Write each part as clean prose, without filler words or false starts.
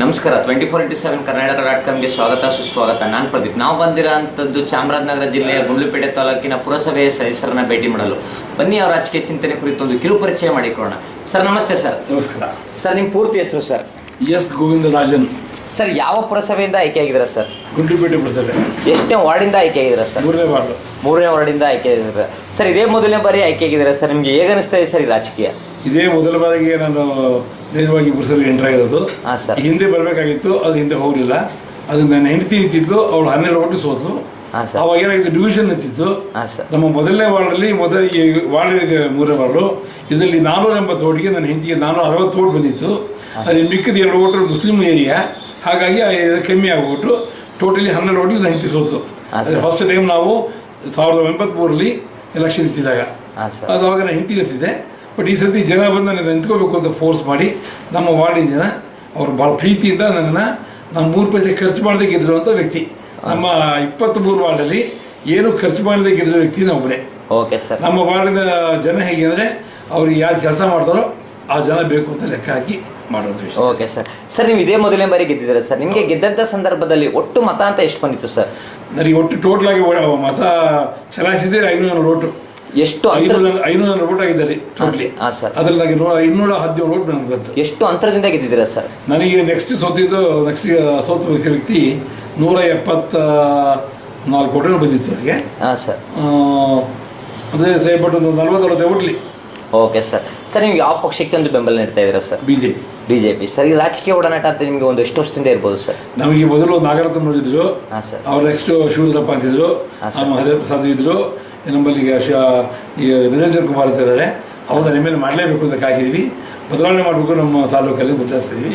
ನಮಸ್ಕಾರ 24x7 ಕರ್ನಾಟಕ.comಗೆ ಸ್ವಾಗತ ಸುಸ್ವಾಗತ. ನಾನು ಪ್ರದೀಪ್. ನಾವು ಬಂದಿರೋಂಥದ್ದು ಚಾಮರಾಜನಗರ ಜಿಲ್ಲೆಯ ಗುಂಡ್ಲುಪೇಟೆ ತಾಲೂಕಿನ ಪುರಸಭೆಯ ಸದಸ್ಯರನ್ನ ಭೇಟಿ ಮಾಡಲು. ಬನ್ನಿ, ಅವರ ರಾಜಕೀಯ ಚಿಂತನೆ ಕುರಿತು ಒಂದು ಕಿರು ಪರಿಚಯ ಮಾಡಿಕೊಳ್ಳೋಣ. ಸರ್ ನಮಸ್ತೆ. ಸರ್ ನಮಸ್ಕಾರ. ಸರ್ ನಿಮ್ಮ ಪೂರ್ತಿ ಹೆಸರು ಸರ್? ಎಸ್ ಗೋವಿಂದರಾಜನ್. ಸರ್ ಯಾವ ಪುರಸಭೆಯಿಂದ ಆಯ್ಕೆಯಾಗಿದ್ದೀರಾ ಸರ್? ಗುಂಡ್ಲುಪೇಟೆ ಪುರಸಭೆ. ಎಷ್ಟನೇ ವಾರ್ಡಿಂದ ಆಯ್ಕೆಯಾಗಿದ್ದೀರಾ ಸರ್? ಮೂರನೇ ವಾರ್ಡಿಂದ ಆಯ್ಕೆಯಾಗಿದ್ದೀರಾ ಸರ್. ಇದೇ ಮೊದಲನೇ ಬಾರಿ ಆಯ್ಕೆಯಾಗಿದ್ದೀರಾ ಸರ್? ನಿಮಗೆ ಹೇಗೆ ಅನಿಸ್ತಾ ಇದೆ ಸರ್ ಈ ರಾಜಕೀಯ? ಇದೇ ಮೊದಲ ಬಾರಿಗೆ ನಾನು ನೇರವಾಗಿ ಪುರಸಭೆ ಎಂಟರ್ ಆಗಿರೋದು. ಹಿಂದೆ ಬರಬೇಕಾಗಿತ್ತು, ಅದು ಹಿಂದೆ ಹೋಗಲಿಲ್ಲ. ಅದು ನನ್ನ ಹೆಂಡತಿ ನಿಂತಿದ್ದು, ಅವಳು 12 ಓಟು ಸೋತು. ಅವಾಗ ಏನಾಗಿತ್ತು, ಡಿವಿಷನ್ ನಿಂತಿತ್ತು. ನಮ್ಮ ಮೊದಲನೇ ವಾರ್ಡಲ್ಲಿ ಈ ವಾರ್ಡ್ ಇದೆ, ಮೂರನೇ ವಾರ್ಡು. ಇದರಲ್ಲಿ 480 ಓಟಿಗೆ ನನ್ನ ಹೆಂಡತಿಗೆ 460 ಓಟ್ ಬಂದಿತ್ತು. ಅದು ಮಿಕ್ಕಿದ 2 ಓಟು ಮುಸ್ಲಿಂ ಏರಿಯಾ, ಹಾಗಾಗಿ ಕಮ್ಮಿ ಆಗ್ಬಿಟ್ಟು ಟೋಟಲಿ 12 ಓಟಿಗೆ ನನ್ನ ಹೆಂಡತಿ ಸೋತು. ಫಸ್ಟ್ ಟೈಮ್ ನಾವು 1983ರಲ್ಲಿ ಎಲೆಕ್ಷನ್ ಇತ್ತಿದ್ದಾಗ ಅದು ಅವಾಗ ನಾನು ಹೆಂಡತಿ ನಿಲ್ಲಿಸಿದೆ. ಬಟ್ ಈ ಸತಿ ಜನ ಬಂದು ನನ್ನ ನಿಂತ್ಕೋಬೇಕು ಅಂತ ಫೋರ್ಸ್ ಮಾಡಿ, ನಮ್ಮ ವಾರ್ಡಿನ ಜನ ಅವರು ಭಾಳ ಪ್ರೀತಿಯಿಂದ ನನ್ನನ್ನು ನಾವು 3 ಪೈಸೆ ಖರ್ಚು ಮಾಡದೇ ಗೆದ್ದಿರುವಂಥ ವ್ಯಕ್ತಿ. ನಮ್ಮ 23 ವಾರ್ಡಲ್ಲಿ ಏನು ಖರ್ಚು ಮಾಡದೇ ಗೆದ್ದಿರೋ ವ್ಯಕ್ತಿ ಒಬ್ಬನೇ. Okay sir. ನಮ್ಮ ವಾರ್ಡಿನ ಜನ ಹೇಗೆ ಅಂದರೆ, ಅವ್ರಿಗೆ ಯಾರು ಕೆಲಸ ಮಾಡ್ತಾರೋ ಆ ಜನ ಬೇಕು ಅಂತ ಲೆಕ್ಕ ಹಾಕಿ ಮಾಡೋದು. Okay sir. ಸರ್ ನೀವು ಇದೇ ಮೊದಲನೇ ಬಾರಿ ಗೆದ್ದಿದ್ದೀರಾ ಸರ್? ನಿಮಗೆ ಗೆದ್ದಂಥ ಸಂದರ್ಭದಲ್ಲಿ ಒಟ್ಟು ಮತ ಅಂತ ಎಷ್ಟು ಬಂದಿತ್ತು ಸರ್? ನನಗೆ ಒಟ್ಟು ಟೋಟಲ್ ಆಗಿ ಮತ ಚಲಾಯಿಸಿದ್ರೆ 500 ಓಟು. ಎಷ್ಟು? 500 ಓಟ್ ಆಗಿದ್ದಾರೆ ಅದರಲ್ಲಿ 217 ಓಟ್ ನನಗೆ ಬಂತು. ಎಷ್ಟು ಅಂತರದಿಂದ ಗೆದ್ದಿದ್ದೀರಾ ಸರ್? ನನಗೆ ನೆಕ್ಸ್ಟ್ ಸೋತ ವ್ಯಕ್ತಿ 174 ಓಟು ಬಂದಿತ್ತು ಅವರಿಗೆ. ಸರ್ ಅದೇ ಸೇರ್ಪಟ್ಟು ಒಂದು 40 ಓಟ್ಲಿ. Okay sir. ಸರ್ ನೀವು ಯಾವ ಪಕ್ಷಕ್ಕೆ ಒಂದು ಬೆಂಬಲ ನೀಡ್ತಾ ಇದ್ದೀರಾ ಸರ್? ಬಿಜೆಪಿ. ಸರ್ ಈ ರಾಜಕೀಯ ಒಡನಾಟ ಅಂತ ನಿಮಗೆ ಒಂದು ಎಷ್ಟು ವರ್ಷದಿಂದ ಇರ್ಬೋದು ಸರ್? ನಮಗೆ ಮೊದಲು ನಾಗರತ್ನವ್ರು ಇದ್ರು, ಅವ್ರು ನೆಕ್ಸ್ಟ್ ಶಿವರುದ್ರಪ್ಪ ಅಂತಿದ್ರು, ಮಹದೇವ ಪ್ರಸಾದ್ ಇದ್ರು. ನಮ್ಮಲ್ಲಿ ಈಗ ನಿರಂಜನ್ ಕುಮಾರ್ ಅಂತ ಇದ್ದಾರೆ. ಅವ್ರನ್ನ ನಿಮ್ಮೇಲೆ ಮಾಡಲೇಬೇಕು ಅಂತ ಹಾಕಿದ್ದೀವಿ. ಬದಲಾವಣೆ ಮಾಡಬೇಕು ನಮ್ಮ ತಾಲೂಕಲ್ಲಿ ಬದಲಾಯಿಸ್ತೀವಿ.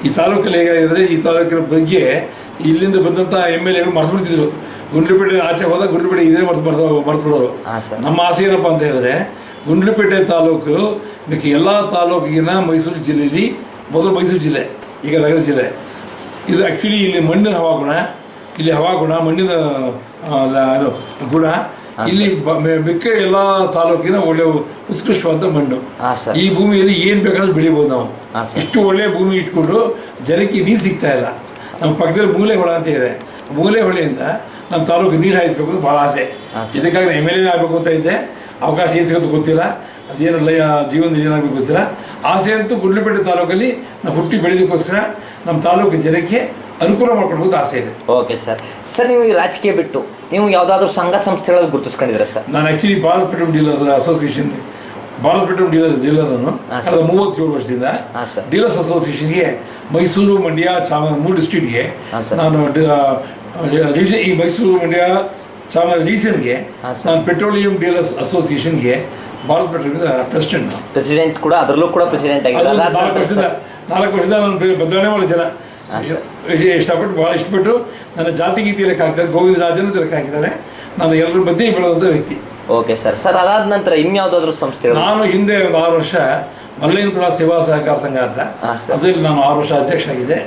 ಈ ತಾಲೂಕಲ್ಲಿ ಹೇಗಾಗಿದ್ರೆ, ಈ ತಾಲೂಕಿನ ಬಗ್ಗೆ ಇಲ್ಲಿಂದ ಬಂದಂಥ MLAಗಳು ಮರೆತುಬಿಡ್ತಿದ್ರು. ಗುಂಡ್ಲುಪೇಟೆ ಆಚೆ ಹೋದಾಗ ಗುಂಡ್ಲುಪೇಟೆ ಇದೇ ಮರೆತುಬಿಡೋರು. ನಮ್ಮ ಆಸೆ ಏನಪ್ಪ ಅಂತ ಹೇಳಿದ್ರೆ, ಗುಂಡ್ಲುಪೇಟೆ ತಾಲೂಕು ಮಿಕ್ಕಿ ಎಲ್ಲ ತಾಲೂಕಿನ ಮೈಸೂರು ಜಿಲ್ಲೆಯಲ್ಲಿ ಮೊದಲು ಮೈಸೂರು ಜಿಲ್ಲೆ, ಈಗ ನಗರ ಜಿಲ್ಲೆ. ಇದು ಆ್ಯಕ್ಚುಲಿ ಇಲ್ಲಿ ಮಣ್ಣಿನ ಹವಾಗುಣ, ಮಣ್ಣಿನ ಗುಣ ಇಲ್ಲಿ ಮಿಕ್ಕ ಎಲ್ಲ ತಾಲೂಕಿನ ಒಳ್ಳೆ ಉತ್ಕೃಷ್ಟವಾದ ಮಣ್ಣು. ಈ ಭೂಮಿಯಲ್ಲಿ ಏನು ಬೇಕಾದ್ರೂ ಬೆಳಿಬೋದು ನಾವು. ಇಷ್ಟು ಒಳ್ಳೆಯ ಭೂಮಿ ಇಟ್ಕೊಂಡು ಜನಕ್ಕೆ ನೀರು ಸಿಗ್ತಾ ಇಲ್ಲ. ನಮ್ಮ ಪಕ್ಕದಲ್ಲಿ ಮೂಲೆ ಹೊಳೆ ಅಂತ ಇದೆ. ಮೂಲೆ ಹೊಳೆಯಿಂದ ನಮ್ಮ ತಾಲೂಕು ನೀರು ಹಾಯಿಸ್ಬೇಕು ಅಂತ ಭಾಳ ಆಸೆ. ಇದಕ್ಕಾಗಿ MLA ಆಗಬೇಕು ಅಂತ ಇದ್ದೆ. ಅವಕಾಶ ಏನು ಸಿಗೋದು ಗೊತ್ತಿಲ್ಲ, ಅದೇನಲ್ಲ ಜೀವನದಲ್ಲಿ ಏನಾಗಬೇಕು ಗೊತ್ತಿಲ್ಲ. ಆಸೆ ಅಂತೂ ಗುಂಡ್ಲುಪೇಟೆ ತಾಲೂಕಲ್ಲಿ ನಾವು ಹುಟ್ಟಿ ಬೆಳೆದಕ್ಕೋಸ್ಕರ ನಮ್ಮ ತಾಲೂಕಿನ ಜನಕ್ಕೆ ಅನುಕೂಲ ಮಾಡ್ಕೊಳ್ಬೋದು ಆಸೆ ಇದೆ. Okay sir. ಸರ್ ನೀವು ಈ ರಾಜಕೀಯ ಬಿಟ್ಟು ನೀವು ಯಾವುದಾದ್ರೂ ಸಂಘ ಸಂಸ್ಥೆಗಳಲ್ಲಿ ಗುರುತಿಸ್ಕೊಂಡಿದ್ದೀರಾ ಸರ್? ನಾನು actually Bharat petrol dealer association, Bharat petrol dealer ನಾನು ಕಳೆದ 37 ವರ್ಷದಿಂದ ಡೀಲರ್ಸ್ ಅಸೋಸಿಯೇಷನ್ಗೆ ಮೈಸೂರು, ಮಂಡ್ಯ, ಚಾಮರಾಜ 3 ಡಿಸ್ಟ್ರಿಕ್ಟ್ಗೆ ನಾನು ಈ ಮೈಸೂರು, ಮಂಡ್ಯ, ಚಾಮರಾಜ ರೀಜನ್ಗೆ ನಾನು ಪೆಟ್ರೋಲಿಯಂ ಡೀಲರ್ಸ್ ಅಸೋಸಿಯೇಷನ್ಗೆ ಭಾರತ್ ಪೆಟ್ರೋಲ್ ಪ್ರೆಸಿಡೆಂಟ್ ಕೂಡ, ಅದರಲ್ಲೂ ಕೂಡ ಪ್ರೆಸಿಡೆಂಟ್ ಆಗಿದೆ. 4 ವರ್ಷದಿಂದ ನಾನು ಬದಲಾವಣೆ ಮಾಡೋ ಜನ ಇಷ್ಟಪಟ್ಟು ಭಾಳ ಇಷ್ಟಪಟ್ಟು ನನ್ನ ಜಾತಿ ಗೀತಿ ಲೆಕ್ಕ ಹಾಕ್ತಾರೆ, ಗೋವಿಂದರಾಜನ್ ಲೆಕ್ಕ ಹಾಕಿದ್ದಾರೆ. ನಾನು ಎಲ್ಲರ ಮಧ್ಯೆ ಬೆಳೆದಂಥ ವ್ಯಕ್ತಿ. Okay sir. ಸರ್ ಅದಾದ ನಂತರ ಇನ್ಯಾವುದಾದ್ರೂ ಸಂಸ್ಥೆ? ನಾನು ಹಿಂದೆ ಒಂದು 6 ವರ್ಷ ಮಲ್ಲಯ್ಯನಪುರ ಸೇವಾ ಸಹಕಾರ ಸಂಘ ಅಂತ, ಅದರಲ್ಲಿ ನಾನು 6 ವರ್ಷ ಅಧ್ಯಕ್ಷ ಆಗಿದೆ.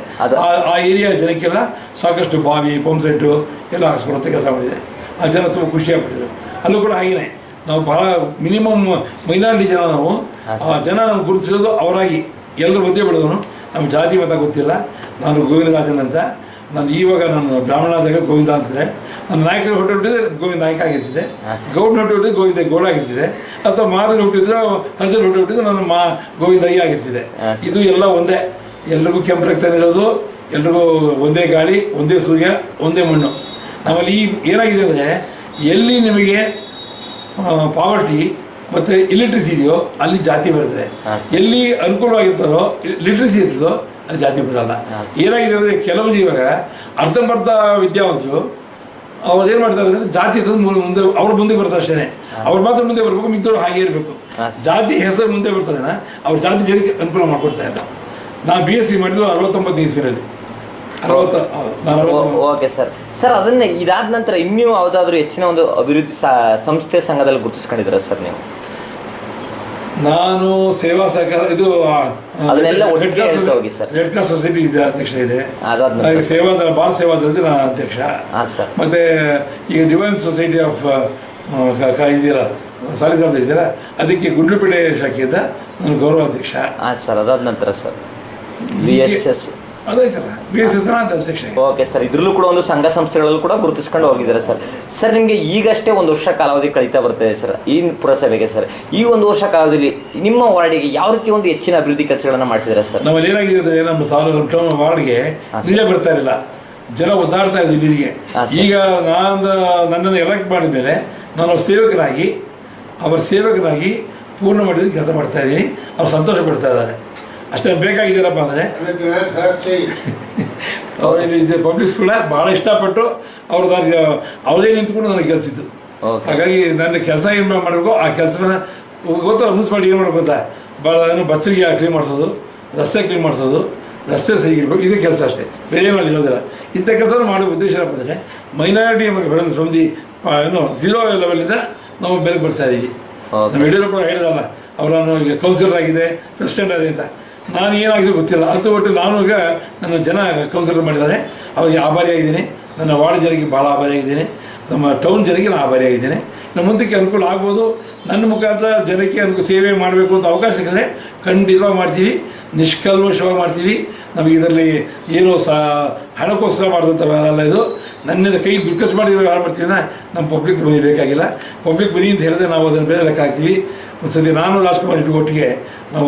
ಆ ಏರಿಯಾ ಜನಕ್ಕೆಲ್ಲ ಸಾಕಷ್ಟು ಬಾವಿ, ಪಂಪ್ ಸೆಟ್ಟು ಎಲ್ಲ ಹಾಕ್ಸ್ಕೊಡುತ್ತೆ ಕೆಲಸ ಮಾಡಿದೆ. ಆ ಜನ ತುಂಬ ಖುಷಿಯಾಗ್ಬಿಟ್ಟಿದ್ರು. ಅಲ್ಲೂ ಕೂಡ ಹಾಗೆಯೇ ನಾವು ಭಾಳ ಮಿನಿಮಮ್ ಮೈನಾರಿಟಿ ಜನ ನಾವು. ಆ ಜನ ನಮ್ಗೆ ಗುರುತಿಸೋದು ಅವರಾಗಿ ಎಲ್ಲರ ಮಧ್ಯೆ ಬೆಳೆದವನು. ನಮ್ಮ ಜಾತಿ ಮತ ಗೊತ್ತಿಲ್ಲ. ನಾನು ಗೋವಿಂದರಾಜನ್ ಅಂತ. ನಾನು ಬ್ರಾಹ್ಮಣಾದಾಗ ಗೋವಿಂದ ಅಂತಿದೆ. ನನ್ನ ನಾಯಕರು ಹೊಟ್ಟೆ ಗೋವಿಂದ ನಾಯಕ ಆಗಿರ್ತಿದೆ. ಗೌಡ್ನ ಹೊಟ್ಟೆ ಗೋವಿಂದ ಗೌಡ ಆಗಿರ್ತಿದೆ. ಅಥವಾ ಮಾದರಿ ಹುಟ್ಟಿದ್ರೆ ಹರ್ಜನ್ ಹೊಟ್ಟೆ ನನ್ನ ಗೋವಿಂದ ಆಗಿರ್ತಿದೆ. ಇದು ಎಲ್ಲ ಒಂದೇ. ಎಲ್ರಿಗೂ ಕೆಂಪು ರಕ್ತ ಇರೋದು, ಎಲ್ರಿಗೂ ಒಂದೇ ಗಾಳಿ, ಒಂದೇ ಸೂರ್ಯ, ಒಂದೇ ಮಣ್ಣು. ನಮ್ಮಲ್ಲಿ ಏನಾಗಿದೆ ಅಂದರೆ, ಎಲ್ಲಿ ನಿಮಗೆ ಪಾವರ್ಟಿ ಮತ್ತು ಇಲಿಟ್ರಸಿ ಇದೆಯೋ ಅಲ್ಲಿ ಜಾತಿ ಬರ್ತದೆ. ಎಲ್ಲಿ ಅನುಕೂಲವಾಗಿರ್ತಾರೋ ಲಿಟ್ರಸಿ ಇರ್ತದೋ ಅಲ್ಲಿ ಜಾತಿ ಬರಲ್ಲ. ಏನಾಗಿದೆ ಅಂದರೆ, ಕೆಲವರು ಇವಾಗ ಅರ್ಧಂಬರ್ಧ ವಿದ್ಯಾವಂತರು ಅವ್ರು ಏನು ಮಾಡ್ತಾರೆ ಅಂದರೆ, ಜಾತಿ ಮುಂದೆ ಅವ್ರು ಮುಂದೆ ಬರ್ತಾರೆ ಅಷ್ಟೇ. ಅವ್ರು ಮಾತ್ರ ಮುಂದೆ ಬರಬೇಕು, ಮಿಕ್ಕವರು ಹಾಗೆ ಇರಬೇಕು. ಜಾತಿ ಹೆಸರು ಮುಂದೆ ಬರ್ತಾರೆ, ಅವ್ರ ಜಾತಿ ಜನಕ್ಕೆ ಅನುಕೂಲ ಮಾಡಿಕೊಡ್ತಾ ಇಲ್ಲ. ನಾನು BSc ಮಾಡಿದ್ದು 69 ಇಸ್ವಿನಲ್ಲಿ. Okay sir. ಸರ್ ಅದನ್ನ ಇದಾದ ನಂತರ ಇನ್ನೂ ಯಾವುದಾದ್ರೂ ಹೆಚ್ಚಿನ ಒಂದು ಅಭಿವೃದ್ಧಿ ಸಂಸ್ಥೆ ಸಂಘದಲ್ಲಿ ಗುರುತಿಸ್ಕೊಂಡಿದ್ದೀರಾ ಸರ್ ನೀವು? ನಾನು ಸೇವಾ ಸಹಕಾರ, ಇದು ರೆಡ್ ಕ್ರಾಸ್ ಸೊಸೈಟಿ ಇದೆ, ಅಧ್ಯಕ್ಷ ಇದೆ. ಭಾರತ ಸೇವಾದಲ್ಲಿ ನಾನು ಅಧ್ಯಕ್ಷ. ಮತ್ತೆ ಈಗ ಡಿವೈನ್ ಸೊಸೈಟಿ ಆಫ್ ಇದೆಯಲ್ಲ, ಸಾಲಿಗ್ರಾಮ ಇದೆಯಲ್ಲ, ಅದಕ್ಕೆ ಗುಂಡ್ಲುಪೇಟೆ ಶಾಖೆಯಿಂದ ನಾನು ಗೌರವಾಧ್ಯಕ್ಷ. ಸರ್ ಅದಾದ ನಂತರ ಸರ್ VSS ಅದೈತಲ್ಲ BSS ಅಂತ ಅಧ್ಯಕ್ಷ. ಓಕೆ ಸರ್, ಇದ್ರಲ್ಲೂ ಕೂಡ ಒಂದು ಸಂಘ ಸಂಸ್ಥೆಗಳಲ್ಲೂ ಕೂಡ ಗುರುತಿಸ್ಕೊಂಡು ಹೋಗಿದ್ದಾರೆ ಸರ್. ಸರ್ ನಿಮಗೆ ಈಗಷ್ಟೇ 1 ವರ್ಷ ಕಾಲಾವಧಿ ಕಳೀತಾ ಬರ್ತದೆ ಸರ್ ಈ ಪುರಸಭೆಗೆ. ಸರ್ ಈ 1 ವರ್ಷ ಕಾಲದಲ್ಲಿ ನಿಮ್ಮ ವಾರ್ಡಿಗೆ ಯಾವ ರೀತಿ ಒಂದು ಹೆಚ್ಚಿನ ಅಭಿವೃದ್ಧಿ ಕೆಲಸಗಳನ್ನ ಮಾಡಿಸಿದ್ದಾರೆ ಸರ್? ನಮ್ಮಲ್ಲಿ ಏನಾಗಿದೆ ಅಂದರೆ ನಮ್ಮ ತಾಲೂಕು ಟೌನ್ ವಾರ್ಡ್ಗೆ ನೀರೇ ಬರ್ತಾ ಇರಲಿಲ್ಲ, ಜನ ಒದ್ದಾಡ್ತಾ ಇದ್ವಿ ನೀರಿಗೆ. ಈಗ ನನ್ನನ್ನು ಎಲೆಕ್ಟ್ ಮಾಡಿದ ಮೇಲೆ ನಾನು ಅವರ ಸೇವಕನಾಗಿ ಪೂರ್ಣ ಮಾಡಿದ ಕೆಲಸ ಮಾಡ್ತಾ ಇದ್ದೀನಿ. ಅವ್ರು ಸಂತೋಷ ಪಡ್ತಾ ಇದ್ದಾರೆ. ಅಷ್ಟೇ ಬೇಕಾಗಿದ್ದಾರಪ್ಪ ಅಂದರೆ ಅವರು ಇದು ಪಬ್ಲಿಕ್ ಸ್ಕೂಲ ಭಾಳ ಇಷ್ಟಪಟ್ಟು ಅವರೇ ನಿಂತ್ಕೊಂಡು ನನಗೆ ಕೆಲಸಿದ್ದು. ಹಾಗಾಗಿ ನನ್ನ ಕೆಲಸ ಏನು ಮಾಡಬೇಕು ಆ ಕೆಲಸನ ಗೊತ್ತಲ್ಲ, ಮುನ್ಸಿಪಾಲಿಟಿ ಏನು ಮಾಡಬೇಕು ಗೊತ್ತಾ, ಭಾಳ ಬಚ್ಚಲಿಗೆ ಕ್ಲೀನ್ ಮಾಡಿಸೋದು, ರಸ್ತೆ ಕ್ಲೀನ್ ಮಾಡಿಸೋದು, ರಸ್ತೆ ಸಹಿಗಿರ್ಬೇಕು, ಇದೇ ಕೆಲಸ ಅಷ್ಟೇ, ಬೇರೆ ಏನು ಇರೋದಿಲ್ಲ. ಇಂಥ ಕೆಲಸ ಮಾಡೋ ಉದ್ದೇಶ ಏನಪ್ಪ ಅಂದರೆ ಮೈನಾರಿಟಿ ಬೆಳೆದ ಸಂಬಂಧಿ ಏನು 0 ಲೆವೆಲಿಂದ ನಾವು ಬೆಲೆಗೆ ಬರ್ತಾ ಇದ್ದೀವಿ. ನಮ್ಮ ಯಡಿಯೂರಪ್ಪ ಹೇಳಿದಲ್ಲ, ಅವರನ್ನು ಈಗ ಕೌನ್ಸಿಲರ್ ಆಗಿದೆ, ಪ್ರೆಸಿಡೆಂಟ್ ಆಗಿದೆ ಅಂತ. ನಾನು ಏನಾಗಿದೆ ಗೊತ್ತಿಲ್ಲ, ಅದು ಒಟ್ಟು ನಾನು ಈಗ ನನ್ನ ಜನ ಕೌನ್ಸಿಲರ್ ಮಾಡಿದ್ದಾರೆ, ಅವರಿಗೆ ಆಭಾರಿಯಾಗಿದ್ದೀನಿ. ನನ್ನ ವಾರ್ಡ್ ಜನರಿಗೆ ಭಾಳ ಆಭಾರಿಯಾಗಿದ್ದೀನಿ, ನಮ್ಮ ಟೌನ್ ಜನರಿಗೆ ನಾನು ಆಭಾರಿಯಾಗಿದ್ದೀನಿ. ನಮ್ಮ ಮುಂದಕ್ಕೆ ಅನುಕೂಲ ಆಗ್ಬೋದು. ನನ್ನ ಮುಖಾಂತರ ಜನಕ್ಕೆ ಅನುಕೂಲ ಸೇವೆ ಮಾಡಬೇಕು ಅಂತ ಅವಕಾಶ ಸಿಕ್ಕಿದ್ರೆ ಖಂಡಿತವಾಗಿ ಮಾಡ್ತೀವಿ, ನಿಷ್ಕಲ್ಮಶವಾಗಿ ಮಾಡ್ತೀವಿ. ನಮಗೆ ಇದರಲ್ಲಿ ಏನೋ ಹಣಕ್ಕೋಸ್ಕರ ಮಾಡಿದಂಥವೆಲ್ಲ ಇದು ನನ್ನಿಂದ ಕೈ ದುರ್ಖರ್ಚು ಮಾಡಿ ವ್ಯವಹಾರ ಮಾಡ್ತೀವಿ. ನಮ್ಮ ಪಬ್ಲಿಕ್ ಮನಿ ಬೇಕಾಗಿಲ್ಲ. ಪಬ್ಲಿಕ್ ಮನಿ ಅಂತ ಹೇಳಿದ್ರೆ ನಾವು ಅದನ್ನು ಬೇರೆ ಲೆಕ್ಕ ಹಾಕ್ತೀವಿ. ಒಂದು ಸತಿ ನಾನು ರಾಜ್ಕುಮಾರ್ ಇಟ್ಟು ಒಟ್ಟಿಗೆ ನಾವು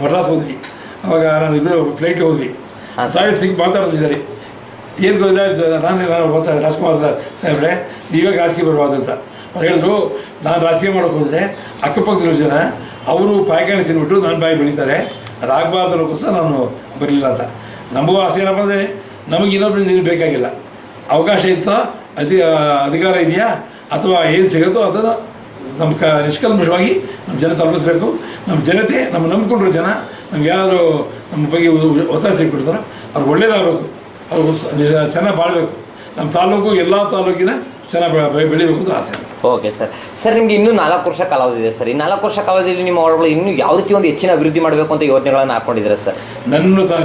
ಮಡ್ರಾಸ್ ಹೋದ್ವಿ. ಅವಾಗ ನಾನು ಇಬ್ಬರು ಫ್ಲೈಟ್ಗೆ ಹೋದ್ವಿ. ಸಿಂಗ್ ಮಾತಾಡ್ತಿದ್ದಾರೆ, ಏನು ನಾನು ಬರ್ತಾರೆ ರಾಜ್ಕುಮಾರ್ ಸಾಹೇಬ್ರೆ ನೀವೇ ರಾಜಕೀಯ ಬರಬಾರ್ದು ಅಂತ ಅವ್ರು ಹೇಳಿದ್ರು. ನಾನು ರಾಜಕೀಯ ಮಾಡೋಕೆ ಹೋದರೆ ಅಕ್ಕಪಕ್ಕದ ಜನ ಅವರು ಪಾಯ್ಕಾನೆ ತಿನ್ಬಿಟ್ಟು ನನ್ನ ಬಾಯಿ ಬೆಳೀತಾರೆ, ಅದಾಗಬಾರ್ದು ಅನ್ನೋಕ್ಕೋಸ್ಕರ ನಾನು ಬರಲಿಲ್ಲ ಅಂತ. ನಮಗೂ ಆಸೆ ಏನಪ್ಪ ಅಂದರೆ ನಮಗೆ ಇನ್ನೊಬ್ಬರು ನೀರು ಬೇಕಾಗಿಲ್ಲ. ಅವಕಾಶ ಇತ್ತೋ ಅಧಿಕಾರ ಇದೆಯಾ ಅಥವಾ ಏನು ಸಿಗುತ್ತೋ ಅದನ್ನು ನಮ್ಮ ನಿಷ್ಕಲ್ಮಶವಾಗಿ ನಮ್ಮ ಜನ ತಲುಪಿಸ್ಬೇಕು. ನಮ್ಮ ಜನತೆ ನಮ್ಮ ನಂಬಿಕೊಂಡ್ರು ಜನ ನಮ್ಗೆ ಯಾರು ನಮ್ಮ ಬಗ್ಗೆ ಒತ್ತಾಯ ಕೊಡ್ತಾರೋ ಅವ್ರು ಒಳ್ಳೇದಾಗಬೇಕು, ಅವರು ಚೆನ್ನಾಗಿ ಬಾಳಬೇಕು. ನಮ್ಮ ತಾಲೂಕು ಎಲ್ಲ ತಾಲೂಕಿನ ಚೆನ್ನಾಗಿ ಬೆಳಿಬೇಕು ಅಂತ ಆಸೆ. Okay sir. ಸರ್ ನಿಮಗೆ ಇನ್ನೂ 4 ವರ್ಷ ಕಾಲಾವಧಿ ಇದೆ ಸರ್. ಈ 4 ವರ್ಷ ಕಾಲಾವಧಿಯಲ್ಲಿ ನಿಮ್ಮ ವಾರ್ಡ್ಗಳು ಇನ್ನೂ ಯಾವ ರೀತಿ ಒಂದು ಹೆಚ್ಚಿನ ಅಭಿವೃದ್ಧಿ ಮಾಡಬೇಕು ಅಂತ ಯೋಜನೆಗಳನ್ನು ಹಾಕ್ಕೊಂಡಿದ್ದಾರೆ ಸರ್?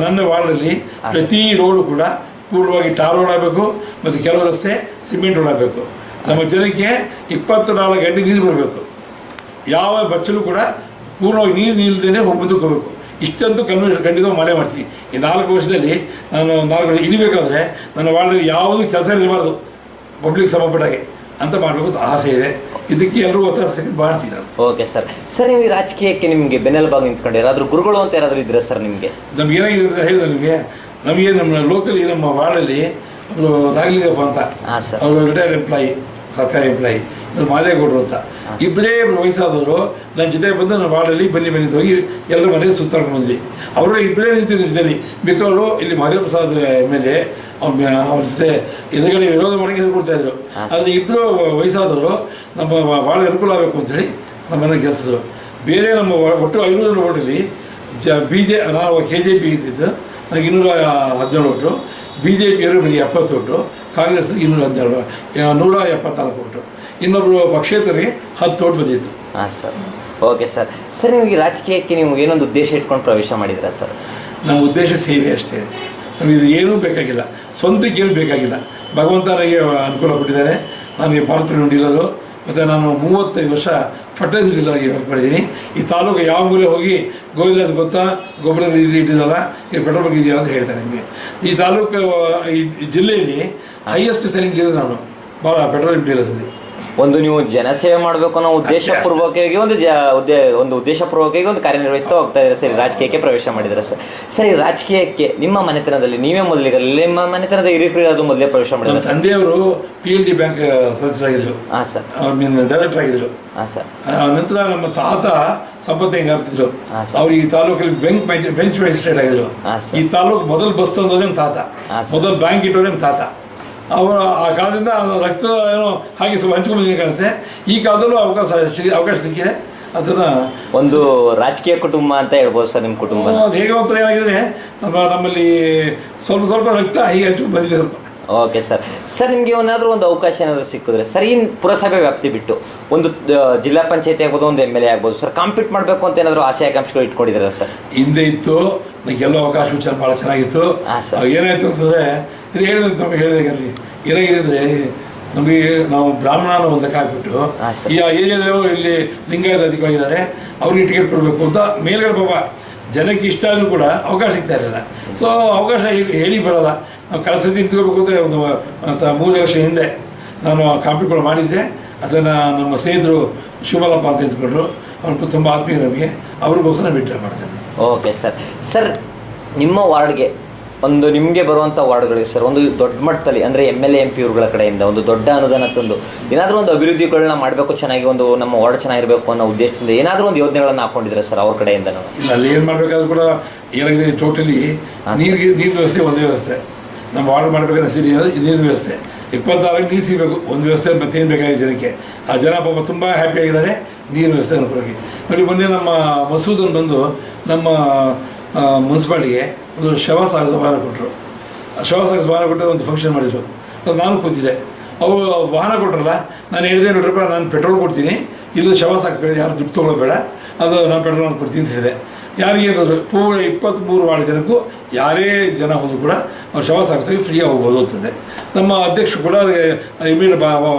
ನನ್ನ ವಾರ್ಡಲ್ಲಿ ಪ್ರತಿ ರೋಡು ಕೂಡ ಪೂರ್ಣವಾಗಿ ಟಾರ್ ರೋಡ್ ಆಗಬೇಕು ಮತ್ತು ಕೆಲವು ರಸ್ತೆ ಸಿಮೆಂಟ್ ರೋಡ್ ಆಗಬೇಕು. ನಮ್ಮ ಜನಕ್ಕೆ 24 ಗಂಟೆ ನೀರು ಬರಬೇಕು. ಯಾವ ಬಚ್ಚಲು ಕೂಡ ಪೂರ್ಣವಾಗಿ ನೀರು ನಿಲ್ಲದೇ ಮುಂದಕ್ಕೆ ಹೋಗಬೇಕು. ಇಷ್ಟಂತೂ ಖಂಡಿತವಾಗಿ ಮಾಡೇ ಮಾಡ್ತೀವಿ. ಈ 4 ವರ್ಷದಲ್ಲಿ ನಾನು 4 ವರ್ಷ ಇಳಿಬೇಕಾದ್ರೆ ನನ್ನ ವಾರ್ಡಲ್ಲಿ ಯಾವುದೂ ಕೆಲಸ ಇರಬಾರ್ದು, ಪಬ್ಲಿಕ್ ಸಂಬಂಧಪಟ್ಟಾಗೆ ಅಂತ ಮಾಡಬೇಕು ಅಂತ ಆಸೆ ಇದೆ. ಇದಕ್ಕೆ ಎಲ್ಲರೂ ಒತ್ತಾಯ ಮಾಡ್ತೀನಿ ನಾನು. Okay sir. ಸರ್ ನೀವು ರಾಜಕೀಯಕ್ಕೆ ನಿಮಗೆ ಬೆನ್ನೆಲುಬಾಗಿ ನಿಂತ್ಕೊಂಡು ಯಾರಾದರೂ ಗುರುಗಳು ಅಂತ ಯಾರಾದರೂ ಇದ್ರೆ ಸರ್ ನಿಮಗೆ? ನಮ್ಗೆ ಏನಾಗಿದೆ ಅಂತ ಹೇಳಿದೆ ನಮಗೆ ನಮ್ಮ ಲೋಕಲಿ ನಮ್ಮ ವಾರ್ಡಲ್ಲಿ ಅವರು ನಾಗಲಿಂಗಪ್ಪ ಅಂತ, ಅವರು ರಿಟೈರ್ಡ್ ಎಂಪ್ಲಾಯಿ, ಸರ್ಕಾರಿ ಎಂಪ್ಲಾಯಿ, ಮಾದೇಗೌಡರು ಅಂತ ಇಬ್ಬರೇ ವಯಸ್ಸಾದವರು ನನ್ನ ಜೊತೆ ಬಂದು ನಮ್ಮ ವಾರ್ಡಲ್ಲಿ ಬನ್ನಿ ಅಂತ ಹೋಗಿ ಎಲ್ಲರ ಮನೆಗೆ ಸುತ್ತಾಡ್ಕೊಂಡು ಬಂದ್ವಿ. ಅವರು ಇಬ್ಬರೇ ನಿಂತಿದ್ದ ಜೊತೆಲಿ ಮಿಕ್ಕವರು ಇಲ್ಲಿ ಮಹದೇವಪ್ರಸಾದ್ MLA ಅವ್ರ ಜೊತೆ ಎದುರುಗಡೆ ವಿರೋಧ ಮಾಡೋಕ್ಕೆ ಕೊಡ್ತಾಯಿದ್ರು. ಆದರೆ ಇಬ್ಬರು ವಯಸ್ಸಾದವರು ನಮ್ಮ ಭಾಳ ಅನುಕೂಲ ಆಗಬೇಕು ಅಂಥೇಳಿ ನಮ್ಮನ್ನು ಗೆಲ್ಲಿಸಿದ್ರು. ಬೇರೆ ನಮ್ಮ ಒಟ್ಟು 500 ಓಟಲ್ಲಿ ನಾವು KJP ಇದ್ದಿದ್ದು ನನಗೆ 217 ಓಟು, BJP ನನಗೆ 70 ಓಟು, ಕಾಂಗ್ರೆಸ್ 217, 174 ಓಟು, ಇನ್ನೊಬ್ಬರು ಪಕ್ಷೇತರಿಗೆ 10 ಓಟ್ ಬಂದಿತ್ತು. ಹಾಂ ಸರ್. Okay sir. ಸರ್ ನಿಮಗೆ ರಾಜಕೀಯಕ್ಕೆ ನೀವು ಏನೊಂದು ಉದ್ದೇಶ ಇಟ್ಕೊಂಡು ಪ್ರವೇಶ ಮಾಡಿದ್ದೀರಾ ಸರ್? ನಮ್ಮ ಉದ್ದೇಶ ಸೇವೆ ಅಷ್ಟೇ. ನಮಗಿದು ಏನೂ ಬೇಕಾಗಿಲ್ಲ, ಸ್ವಂತಕ್ಕೆ ಏನೂ ಬೇಕಾಗಿಲ್ಲ. ಭಗವಂತ ನನಗೆ ಅನುಕೂಲ ಕೊಟ್ಟಿದ್ದಾರೆ. ನನಗೆ ಭಾರತ ನುಡಿರೋದು ಮತ್ತು ನಾನು 35 ವರ್ಷ ಫರ್ಟೈಸರ್ ಡೀಲರಾಗಿ ವರ್ಕ್ ಮಾಡಿದ್ದೀನಿ. ಈ ತಾಲೂಕು ಯಾವ ಮೂಲೆ ಹೋಗಿ ಗೋವಿಂದ ಗೊತ್ತಾ ಗೊಬ್ಬರ ಇಟ್ಟಿದ್ದಲ್ಲ, ಈ ಪೆಟ್ರೋಲ್ ಬಗ್ಗೆ ಇದೆಯಾ ಅಂತ ಹೇಳ್ತಾನೆ ನಿಮಗೆ. ಈ ತಾಲೂಕು ಈ ಜಿಲ್ಲೆಯಲ್ಲಿ ಹೈಯೆಸ್ಟ್ ಸೆಲ್ಲಿಂಗ್ ಡೀಲರ್ ನಾನು, ಭಾಳ ಪೆಟ್ರೋಲಿಯಂ ಡೀಲರ್ಸಲ್ಲಿ. ಒಂದು ನೀವು ಜನಸೇವೆ ಮಾಡಬೇಕು ಅನ್ನೋ ಉದ್ದೇಶಪೂರ್ವಕವಾಗಿ ಒಂದು ಉದ್ದೇಶಪೂರ್ವಕವಾಗಿ ಒಂದು ಕಾರ್ಯನಿರ್ವಹಿಸ್ತಾ ಹೋಗ್ತಾ ಇದ್ದಾರೆ ಸರ್. ರಾಜಕೀಯಕ್ಕೆ ಪ್ರವೇಶ ಮಾಡಿದ್ದಾರೆ ಸರ್. ಸರಿ, ರಾಜಕೀಯಕ್ಕೆ ನಿಮ್ಮ ಮನೆತನದಲ್ಲಿ ನೀವೇ ಮೊದಲಿಗಲ್ಲ, ನಿಮ್ಮ ಮನೆತನದ ಹಿರಿಯರು ಮೊದಲೇ ಪ್ರವೇಶ ಮಾಡಿದ್ದಾರೆ? ತಂದೆಯವರು PLD ಬ್ಯಾಂಕ್ ಸದಸ್ಯರಾಗಿದ್ದರು. ಹಾಂ ಸರ್. ಡೈರೆಕ್ಟರ್ ಆಗಿದ್ದರು. ಹಾಂ ಸರ್. ನಂತರ ನಮ್ಮ ತಾತ ಸಂಪತ್ತು ಹೆಂಗಾರ್ತಿದ್ರು, ಅವ್ರು ಈ ತಾಲೂಕಲ್ಲಿ ಬೆಂಚ್ ಮ್ಯಾಜಿಸ್ಟ್ರೇಟ್ ಆಗಿದ್ರು. ಈ ತಾಲೂಕು ಮೊದಲು ಬಸ್ ತಂದೋದೇ ನಮ್ಮ ತಾತ, ಮೊದಲು ಬ್ಯಾಂಕ್ ಇಟ್ಟೋದೇ ನಮ್ಮ ತಾತ. ಅವರು ಆ ಕಾಲದಿಂದ ರಕ್ತ ಏನೋ ಹಾಗೆ ಸ್ವಲ್ಪ ಹಂಚ್ಕೊಂಡ್ಬಂದಿದೆ ಕಾಣುತ್ತೆ. ಈ ಕಾಲದಲ್ಲೂ ಅವಕಾಶ ಸಿಕ್ಕಿದೆ. ಅದನ್ನು ಒಂದು ರಾಜಕೀಯ ಕುಟುಂಬ ಅಂತ ಹೇಳ್ಬೋದು ಸರ್ ನಿಮ್ಮ ಕುಟುಂಬ. ಅದು ಹೇಗೆ ಅಂತ ಏನಾಗಿದ್ರೆ ನಮ್ಮಲ್ಲಿ ಸ್ವಲ್ಪ ರಕ್ತ ಹೀಗೆ ಹಂಚ್ಕೊಂಡು ಬಂದಿದೆ ಸ್ವಲ್ಪ. Okay sir. ಸರ್ ನಿಮಗೆ ಏನಾದರೂ ಒಂದು ಅವಕಾಶ ಏನಾದರೂ ಸಿಕ್ಕಿದ್ರೆ ಸರ್, ಈ ಪುರಸಭೆ ವ್ಯಾಪ್ತಿ ಬಿಟ್ಟು ಒಂದು ಜಿಲ್ಲಾ ಪಂಚಾಯತಿ ಆಗ್ಬೋದು, ಒಂದು MLA ಆಗ್ಬೋದು ಸರ್, ಕಾಂಪೀಟ್ ಮಾಡಬೇಕು ಅಂತ ಏನಾದರೂ ಆಸೆ ಆಕಾಂಕ್ಷೆಗಳು ಇಟ್ಕೊಂಡಿದ್ದಾರೆ ಸರ್? ಹಿಂದೆ ಇತ್ತು, ನನಗೆಲ್ಲ ಅವಕಾಶ ವಿಚಾರ ಭಾಳ ಚೆನ್ನಾಗಿತ್ತು. ಏನಾಯಿತು ಅಂತಂದರೆ ಇದು ಹೇಳಿದಂತ ನಮಗೆ ಹೇಳಿದಾಗಲ್ಲಿ ಏನಾಗಿದೆ ಅಂದರೆ ನಮಗೆ ನಾವು ಬ್ರಾಹ್ಮಣನ ಒಂದಕ್ಕೆ ಹಾಕ್ಬಿಟ್ಟು ಈ ಏರಿಯಾದವರು ಇಲ್ಲಿ ಲಿಂಗಾಯತ ಅಧಿಕವಾಗಿದ್ದಾರೆ, ಅವ್ರಿಗೆ ಟಿಕೆಟ್ ಕೊಡಬೇಕು ಅಂತ ಮೇಲ್ಗಡೆ ಪಾಪ ಜನಕ್ಕೆ ಇಷ್ಟ ಆದರೂ ಕೂಡ ಅವಕಾಶ ಸಿಗ್ತಾ ಇರಲಿಲ್ಲ. ಸೊ ಅವಕಾಶ ಹೇಳಿ ಬರೋಲ್ಲ. ನಾವು ಕಳಸತಿ ನಿಂತ್ಕೋಬೇಕು ಅಂದರೆ ಒಂದು 3 ವರ್ಷ ಹಿಂದೆ ನಾನು ಕಾಂಪಿಗಳು ಮಾಡಿದ್ದೆ. ಅದನ್ನು ನಮ್ಮ ಸ್ನೇಹಿತರು ಶಿವಮಲ್ಲಪ್ಪ ಅಂತ ಇದ್ಕೊಂಡ್ರು, ಅವ್ರು ತುಂಬ ಆತ್ಮೀಯ ನಮಗೆ, ಅವ್ರಿಗೋಸ್ಕರ ಬಿಟ್ಟರೆ ಮಾಡ್ತೇನೆ. Okay sir. ಸರ್, ನಿಮ್ಮ ವಾರ್ಡ್ಗೆ ಒಂದು ನಿಮಗೆ ಬರುವಂಥ ವಾರ್ಡ್ಗಳಿಗೆ ಸರ್ ಒಂದು ದೊಡ್ಡ ಮಟ್ಟದಲ್ಲಿ ಅಂದರೆ MLA MP ಇವ್ರುಗಳ ಕಡೆಯಿಂದ ಒಂದು ದೊಡ್ಡ ಅನುದಾನ ತಂದು ಏನಾದರೂ ಒಂದು ಅಭಿವೃದ್ಧಿಗಳನ್ನ ಮಾಡಬೇಕು, ಚೆನ್ನಾಗಿ ಒಂದು ನಮ್ಮ ವಾರ್ಡ್ ಚೆನ್ನಾಗಿರಬೇಕು ಅನ್ನೋ ಉದ್ದೇಶದಿಂದ ಏನಾದರೂ ಒಂದು ಯೋಜನೆಗಳನ್ನು ಹಾಕೊಂಡಿದ್ರೆ ಸರ್ ಅವ್ರ ಕಡೆಯಿಂದ? ಇಲ್ಲ, ಅಲ್ಲಿ ಏನು ಮಾಡಬೇಕಾದ್ರೂ ಕೂಡ ಏನಾಗಿದೆ, ಟೋಟಲಿ ನೀರಿನ ವ್ಯವಸ್ಥೆ ಒಂದೇ ವ್ಯವಸ್ಥೆ. ನಮ್ಮ ವಾರ್ಡ್ ಮಾಡಬೇಕಾದ್ರೆ ಸರಿ ನೀರಿನ ವ್ಯವಸ್ಥೆ 24 ನೀರು ಸಿಗಬೇಕು, ಒಂದು ವ್ಯವಸ್ಥೆ ಮತ್ತೇನು ಬೇಕಾಗಿದೆ ಜನಕ್ಕೆ. ಆ ಜನ ಪಾಪ ತುಂಬ ಹ್ಯಾಪಿಯಾಗಿದ್ದಾರೆ ನೀರಿನ ವ್ಯವಸ್ಥೆ ಅನುಕೂಲವಾಗಿ. ನೋಡಿ, ಮೊನ್ನೆ ನಮ್ಮ ಮಸೂದನ್ ಬಂದು ನಮ್ಮ ಮುನ್ಸಿಪಾಲಿಟಿಗೆ ಒಂದು ಶವ ಸಾಗಿಸೋ ವಾಹನ ಕೊಟ್ಟರು. ಶವ ಸಾಗಿಸೋ ವಾಹನ ಕೊಟ್ಟು ಒಂದು ಫಂಕ್ಷನ್ ಮಾಡಿದರು. ಅದು ನಾನು ಕೂತಿದ್ದೆ. ಅವರು ವಾಹನ ಕೊಟ್ಟರಲ್ಲ, ನಾನು ಹೇಳಿದೆ, ನೋಡ್ರಪ್ಪ ನಾನು ಪೆಟ್ರೋಲ್ ಕೊಡ್ತೀನಿ, ಇಲ್ಲ ಶವ ಸಾಗಿಸ್ಬೇಕು, ಯಾರು ದುಡ್ಡು ತೊಗೊಳ್ಬೇಡ, ಅದು ನಾನು ಪೆಟ್ರೋಲ್ ಕೊಡ್ತೀನಿ ಅಂತ ಹೇಳಿದೆ. ಯಾರಿಗೆ ಹೇಳಿದ್ರು, ಪೂರ 23 ವಾರ್ಡ್ ಜನಕ್ಕೂ ಯಾರೇ ಜನ ಹೋದರೂ ಕೂಡ ಅವ್ರು ಶವ ಸಾಗಿಸೋಕೆ ಫ್ರೀಯಾಗಿ ಹೋಗ್ಬೋದು ಅಂತಂದೆ. ನಮ್ಮ ಅಧ್ಯಕ್ಷರು ಕೂಡ ಅದಕ್ಕೆ ಇಮಿಡಿಯೇಟ್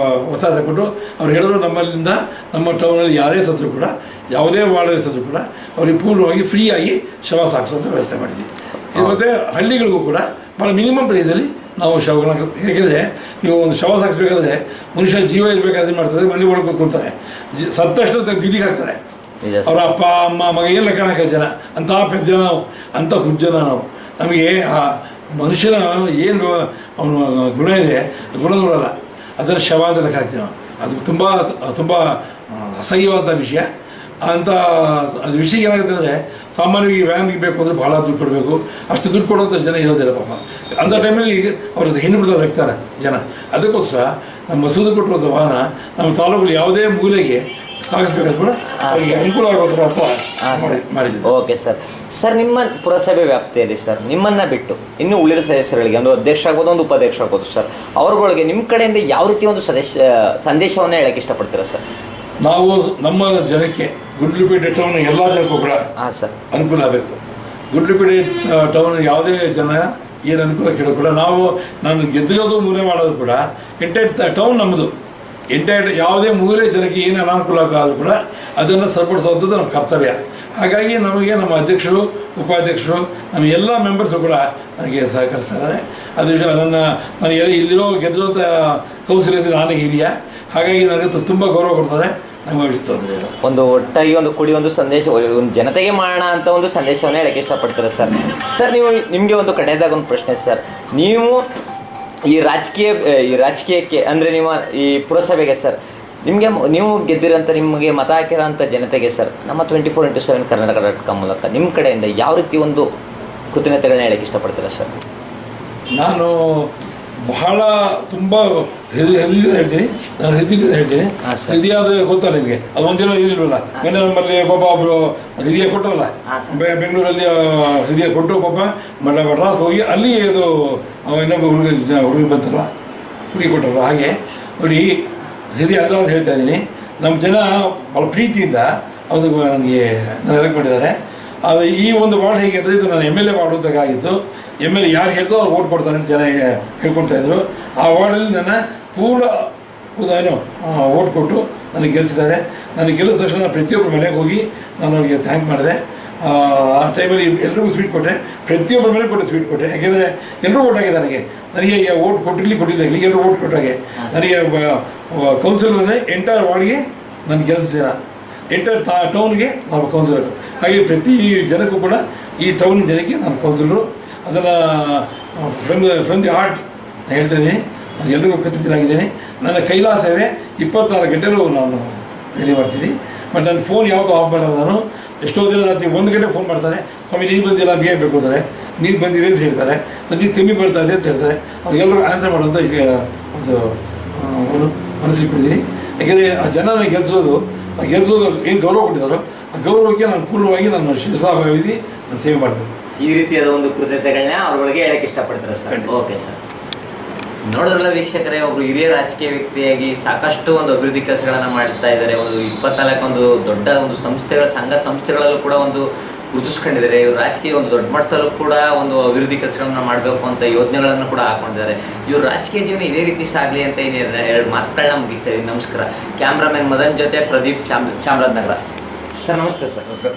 ಒತ್ತಾಯ ಕೊಟ್ಟು ಅವ್ರು ಹೇಳಿದ್ರು, ನಮ್ಮಲ್ಲಿಂದ ನಮ್ಮ ಟೌನಲ್ಲಿ ಯಾರೇ ಸತ್ರು ಕೂಡ, ಯಾವುದೇ ವಾರ್ಡಲ್ಲಿ ಸತ್ರು ಕೂಡ ಅವ್ರಿಗೆ ಪೂರ್ಣವಾಗಿ ಫ್ರೀಯಾಗಿ ಶವ ಸಾಗಿಸುವಂಥ ವ್ಯವಸ್ಥೆ ಮಾಡಿದ್ವಿ. ಮತ್ತು ಹಳ್ಳಿಗಳಿಗೂ ಕೂಡ ಭಾಳ ಮಿನಿಮಮ್ ಪ್ರೈಸಲ್ಲಿ ನಾವು ಶವಗಳನ್ನ, ಏಕೆಂದರೆ ನೀವು ಒಂದು ಶವ ಸಾಗಿಸ್ಬೇಕಾದ್ರೆ ಮನುಷ್ಯ ಜೀವ ಇರಬೇಕಾದ್ರೆ ಮಾಡ್ತಾರೆ, ಮನೆ ಒಳಗೆ ಕೂತ್ಕೊಳ್ತಾರೆ, ಸತ್ತಷ್ಟು ಬೀದಿಗೆ ಹಾಕ್ತಾರೆ. ಅವರ ಅಪ್ಪ ಅಮ್ಮ ಮಗ ಏನು ಲೆಕ್ಕ ಜನ, ಅಂಥ ಪೆದ್ದ ಜನ ನಾವು, ಅಂಥ ಹುಜ್ಜನ ನಾವು. ನಮಗೆ ಆ ಮನುಷ್ಯನ ಏನು ಅವನ ಗುಣ ಇದೆ, ಗುಣ ನೋಡಲ್ಲ, ಅದನ್ನು ಶವ ಅಂತ ಲೆಕ್ಕ ಹಾಕ್ತೀವಿ ನಾವು. ಅದು ತುಂಬ ತುಂಬ ಅಸಹ್ಯವಾದ ವಿಷಯ. ಅಂಥ ಅದು ವಿಷಯ ಏನಾಗುತ್ತೆ ಅಂದರೆ, ಸಾಮಾನ್ಯವಾಗಿ ವ್ಯಾನ್ಗೆ ಬೇಕು ಅಂದರೆ ಭಾಳ ದುಡ್ಡು ಕೊಡಬೇಕು, ಅಷ್ಟು ದುಡ್ಡು ಕೊಡೋಂಥ ಜನ ಇರೋದಿಲ್ಲ ಪಾಪ. ಅಂಥ ಟೈಮಲ್ಲಿ ಅವ್ರ ಹೆಣ್ಣು ಬಿಡ್ತಾರೆ ಹಾಕ್ತಾರೆ ಜನ. ಅದಕ್ಕೋಸ್ಕರ ನಮ್ಮ ಮಸೂದೆ ಕೊಟ್ಟಿರೋಂಥ ವಾಹನ ನಮ್ಮ ತಾಲೂಕಲ್ಲಿ ಯಾವುದೇ ಮೂಲೆಗೆ ಸಾಗಿಸ್ಬೇಕಾದ್ರೂ ಕೂಡ ಅವರಿಗೆ ಅನುಕೂಲ ಆಗೋದ್ರ ಮಾಡಿದ್ದೀವಿ. Okay sir. ಸರ್, ನಿಮ್ಮ ಪುರಸಭೆ ವ್ಯಾಪ್ತಿಯಲ್ಲಿ ಸರ್ ನಿಮ್ಮನ್ನು ಬಿಟ್ಟು ಇನ್ನು ಉಳಿದ ಸದಸ್ಯರುಗಳಿಗೆ, ಒಂದು ಅಧ್ಯಕ್ಷ ಆಗ್ಬೋದು, ಒಂದು ಉಪಾಧ್ಯಕ್ಷ ಆಗ್ಬೋದು ಸರ್, ಅವ್ರಗಳಿಗೆ ನಿಮ್ಮ ಕಡೆಯಿಂದ ಯಾವ ರೀತಿ ಒಂದು ಸಂದೇಶವನ್ನು ಹೇಳಕ್ಕೆ ಇಷ್ಟಪಡ್ತೀರಾ ಸರ್? ನಾವು ನಮ್ಮ ಜನಕ್ಕೆ ಗುಂಡ್ಲುಪೇಟೆ ಟೌನ್ ಎಲ್ಲ ಜನಕ್ಕೂ ಕೂಡ ಸರ್ ಅನುಕೂಲ ಆಗಬೇಕು. ಗುಂಡ್ಲುಪೇಟೆ ಟೌನ್ ಯಾವುದೇ ಜನ ಏನು ಅನುಕೂಲ ಕೇಳೋ ಕೂಡ ನಾನು ಗೆದ್ದಿರೋದು ಮೂಲೆ ಮಾಡೋದು ಕೂಡ ಎಂಟೈರ್ ಟೌನ್ ನಮ್ಮದು. ಎಂಟೈರ್ ಯಾವುದೇ ಮೂಲೆ ಜನಕ್ಕೆ ಏನು ಅನಾನುಕೂಲ ಆದರೂ ಕೂಡ ಅದನ್ನು ಸರಿಪಡಿಸುವಂಥದ್ದು ನಮ್ಮ ಕರ್ತವ್ಯ. ಹಾಗಾಗಿ ನಮಗೆ ನಮ್ಮ ಅಧ್ಯಕ್ಷರು, ಉಪಾಧ್ಯಕ್ಷರು, ನಮ್ಮ ಎಲ್ಲ ಮೆಂಬರ್ಸು ಕೂಡ ನನಗೆ ಸಹಕರಿಸ್ತಾರೆ. ನಾನು ಇಲ್ಲಿರೋ ಗೆದ್ದಿರೋಂಥ ಕೌನ್ಸಿಲರ್ಸ್ ನಾನೇ ಹಿರಿಯ, ಹಾಗಾಗಿ ನನಗೆ ತುಂಬ ಗೌರವ ಕೊಡ್ತಾರೆ. ನಮಗೆ ತೊಂದರೆ ಇಲ್ಲ. ಒಂದು ಒಟ್ಟಾಗಿ ಒಂದು ಕೂಡಿ ಒಂದು ಸಂದೇಶ, ಒಂದು ಜನತೆಗೆ ಮಾಡೋಣ ಅಂತ ಒಂದು ಸಂದೇಶವನ್ನು ಹೇಳಕ್ಕೆ ಇಷ್ಟಪಡ್ತಾರೆ ಸರ್. ಸರ್, ನಿಮಗೆ ಒಂದು ಕಡೆಯದಾಗ ಒಂದು ಪ್ರಶ್ನೆ ಸರ್. ನೀವು ಈ ರಾಜಕೀಯಕ್ಕೆ ಅಂದರೆ ನಿಮ್ಮ ಈ ಪುರಸಭೆಗೆ ಸರ್, ನೀವು ಗೆದ್ದಿರೋಂಥ, ನಿಮಗೆ ಮತ ಹಾಕಿರೋಂಥ ಜನತೆಗೆ ಸರ್, ನಮ್ಮ 24x7 ಕರ್ನಾಟಕ.com ಮೂಲಕ ನಿಮ್ಮ ಕಡೆಯಿಂದ ಯಾವ ರೀತಿ ಒಂದು ಕೃತಜ್ಞತೆಗಳನ್ನ ಹೇಳಕ್ಕೆ ಇಷ್ಟಪಡ್ತೀರಾ ಸರ್? ನಾನು ಬಹಳ ತುಂಬ ಹೇಳ್ತೀನಿ, ನಾನು ಹೇಳ್ತೀನಿ. ಹೃದಯ ಅದು ಗೊತ್ತಲ್ಲ ನಿಮಗೆ, ಅದು ಒಂದಿನ ಇರಲಿಲ್ವಲ್ಲ. ಮೊನ್ನೆ ನಮ್ಮಲ್ಲಿ ಪಾಪ ಒಬ್ಬರು ಹೃದಯ ಕೊಟ್ಟರಲ್ಲ, ಬೆಂಗಳೂರಲ್ಲಿ ಹೃದಯ ಕೊಟ್ಟು ಪಾಪ ಮಡ್ರಾಸ್ ಹೋಗಿ ಅಲ್ಲಿ ಅದು ಇನ್ನೊಬ್ಬ ಹುಡುಗಿ ಬಂತಲ್ಲ, ಹುಡುಗಿ ಕೊಟ್ಟರಲ್ಲ. ಹಾಗೆ ನೋಡಿ, ಹೃದಯ ಅದ ಅಂತ ಹೇಳ್ತಾ ಇದ್ದೀನಿ. ನಮ್ಮ ಜನ ಭಾಳ ಪ್ರೀತಿಯಿಂದ ಅದು ನನಗೆ ಎಲೆಕ್ಟ್ ಮಾಡಿದ್ದಾರೆ. ಅದು ಈ ಒಂದು ವಾರ್ಡ್ ಹೇಗೆ ಅಂದರೆ, ಇದು ನಾನು MLA ವಾರ್ಡ್ ಅಂತಾಗಿತ್ತು. MLA ಯಾರು ಹೇಳ್ತೋ ಅವ್ರು ಓಟ್ ಕೊಡ್ತಾರೆ ಅಂತ ಜನ ಹೇಳ್ಕೊಳ್ತಾಯಿದ್ರು. ಆ ವಾರ್ಡಲ್ಲಿ ನನ್ನ ಪೂರ್ಣ ಓಟ್ ಕೊಟ್ಟು ನನಗೆ ಗೆಲ್ಲಿಸಿದ್ದಾರೆ. ನನಗೆ ಗೆಲ್ಲಿಸಿದ ತಕ್ಷಣ ಪ್ರತಿಯೊಬ್ಬರ ಮನೆಗೆ ಹೋಗಿ ನಾನು ಅವ್ರಿಗೆ ಥ್ಯಾಂಕ್ ಮಾಡಿದೆ. ಆ ಟೈಮಲ್ಲಿ ಎಲ್ರಿಗೂ ಸ್ವೀಟ್ ಕೊಟ್ಟೆ, ಪ್ರತಿಯೊಬ್ಬರ ಮನೆಗೆ ಕೊಟ್ಟೆ ಸ್ವೀಟ್ ಕೊಟ್ಟೆ. ಯಾಕೆಂದರೆ ಎಲ್ಲರೂ ಓಟ್ ಆಗಿದೆ ನನಗೆ ಓಟ್ ಕೊಟ್ಟಿದ್ದಾಗಲಿ ಎಲ್ಲರೂ ಓಟ್ ಕೊಟ್ಟಾಗೆ ನನಗೆ ಕೌನ್ಸಿಲರ್ ಅಂದರೆ ಎಂಟೈರ್ ವಾರ್ಡ್ಗೆ ನನಗೆ ಗೆಲ್ಲಿಸಿದ ಜನ, ಎಂಟೈರ್ ಟೌನ್ಗೆ ನಾವು ಕೌನ್ಸಿಲರು. ಹಾಗೆ ಪ್ರತಿ ಜನಕ್ಕೂ ಕೂಡ ಈ ಟೌನ್ ಜನಕ್ಕೆ ನಾನು ಕೌನ್ಸಿಲರು. ಅದನ್ನು ಫ್ರಮ್ ದಿ ಹಾರ್ಟ್ ನಾನು ಹೇಳ್ತಾ ಇದ್ದೀನಿ. ನಾನು ಎಲ್ರಿಗೂ ಕೃತಜ್ಞನಾಗಿದ್ದೇನೆ. ನನ್ನ ಕೈಲಾಸವೇ 24 ಗಂಟೆಗೂ ನಾನು ರೆಡಿ ಮಾಡ್ತೀನಿ. ಬಟ್ ನನ್ನ ಫೋನ್ ಯಾವತ್ತೂ ಆಫ್ ಮಾಡಲ್ಲ. ನಾನು ಎಷ್ಟೋ ದಿನ ರಾತ್ರಿ 1 ಗಂಟೆ ಫೋನ್ ಮಾಡ್ತಾರೆ, ಸ್ವಾಮಿ ನೀರು ಬಂದಿಲ್ಲ, ಬೇಗ ಬೇಕು ಅಂತಾರೆ, ನೀರು ಬಂದಿದೆ ಅಂತ ಹೇಳ್ತಾರೆ, ನೀರು ಕಮ್ಮಿ ಬರ್ತಾ ಇದೆ ಅಂತ ಹೇಳ್ತಾರೆ. ಅವ್ರಿಗೆಲ್ಲರೂ ಆನ್ಸರ್ ಮಾಡುವಂಥ ಒಂದು ಮನಸ್ಸಿಗೆ ಕೊಟ್ಟಿದ್ದೀನಿ. ಯಾಕೆಂದರೆ ಆ ಜನನ ಗೆಲ್ಲಿಸೋದು ಏನು ಗೌರವ ಕೊಟ್ಟಿದ್ದಾರೋ ಆ ಗೌರವಕ್ಕೆ ನಾನು ಪೂರ್ಣವಾಗಿ ನಾನು ಶಿರಸಾವಹಿಸಿ ನಾನು ಸೇವೆ ಮಾಡಬೇಕು. ಈ ರೀತಿಯಾದ ಒಂದು ಕೃತಜ್ಞತೆಗಳನ್ನ ಅವ್ರೊಳಗೆ ಹೇಳಕ್ಕೆ ಇಷ್ಟಪಡ್ತಾರೆ ಸರ್. Okay sir. ನೋಡಿದ್ರಲ್ಲ ವೀಕ್ಷಕರೇ, ಒಬ್ರು ಹಿರಿಯ ರಾಜಕೀಯ ವ್ಯಕ್ತಿಯಾಗಿ ಸಾಕಷ್ಟು ಒಂದು ಅಭಿವೃದ್ಧಿ ಕೆಲಸಗಳನ್ನು ಮಾಡ್ತಾ ಇದ್ದಾರೆ. ಒಂದು 24 ಒಂದು ದೊಡ್ಡ ಒಂದು ಸಂಘ ಸಂಸ್ಥೆಗಳಲ್ಲೂ ಕೂಡ ಒಂದು ಗುರುತಿಸ್ಕೊಂಡಿದ್ದಾರೆ. ಇವರು ರಾಜಕೀಯ ಒಂದು ದೊಡ್ಡ ಮಟ್ಟದಲ್ಲೂ ಕೂಡ ಒಂದು ಅಭಿವೃದ್ಧಿ ಕೆಲಸಗಳನ್ನ ಮಾಡಬೇಕು ಅಂತ ಯೋಜನೆಗಳನ್ನು ಕೂಡ ಹಾಕೊಂಡಿದ್ದಾರೆ. ಇವರು ರಾಜಕೀಯ ಜೀವನ ಇದೇ ರೀತಿ ಸಾಗಲಿ ಅಂತ 2 ಮಾತುಗಳನ್ನ ಮುಗಿಸ್ತಾ ಇದ್ದೀನಿ. ನಮಸ್ಕಾರ. ಕ್ಯಾಮ್ರಾಮನ್ ಮದನ್ ಜೊತೆ ಪ್ರದೀಪ್, ಚಾಮರಾಜನಗರ. ಸರ್ ನಮಸ್ತೆ ಸರ್. ನಮಸ್ಕಾರ.